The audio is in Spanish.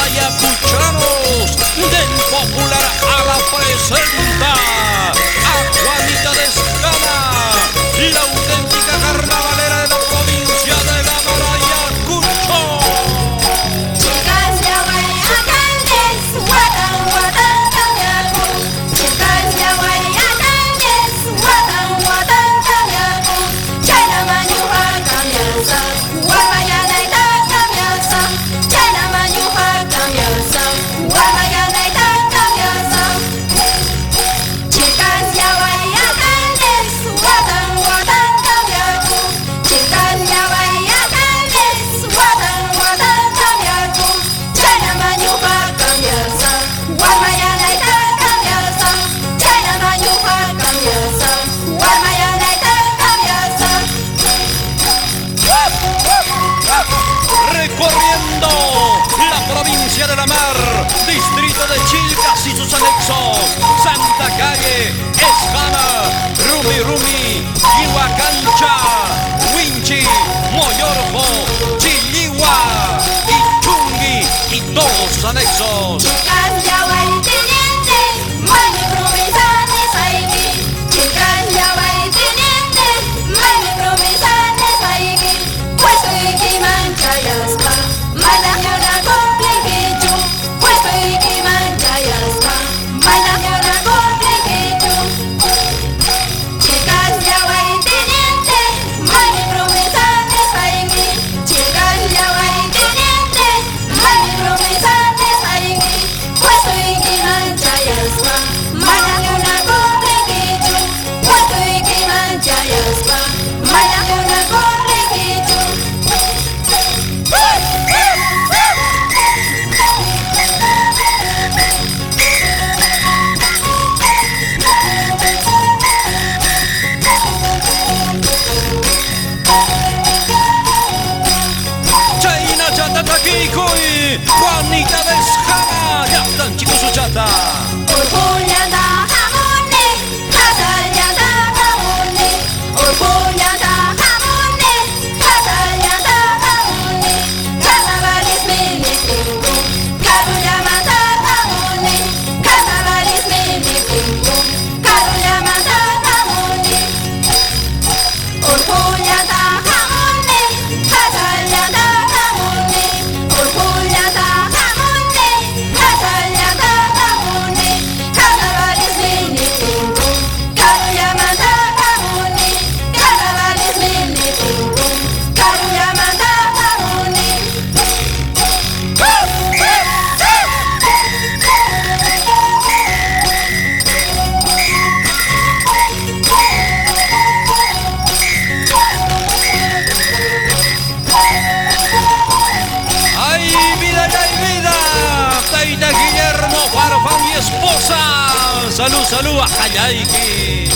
ayacuchanos del popular a la presenta a Juanita Descama, la auténtica carnavalera de la provincia de la Ayacucho. Recorriendo la provincia de la Mar, distrito de Chilcas y sus anexos, Santa Calle, Escama, Rumi, Ihuacancha, Huinchi, Moyorjo, Chilligua y Chungui y todos sus anexos. Tatakikuy, Juanita Descama, ya están chicos su chata. Guillermo Farfán, mi esposa. Salud, salud, a Jayaiki.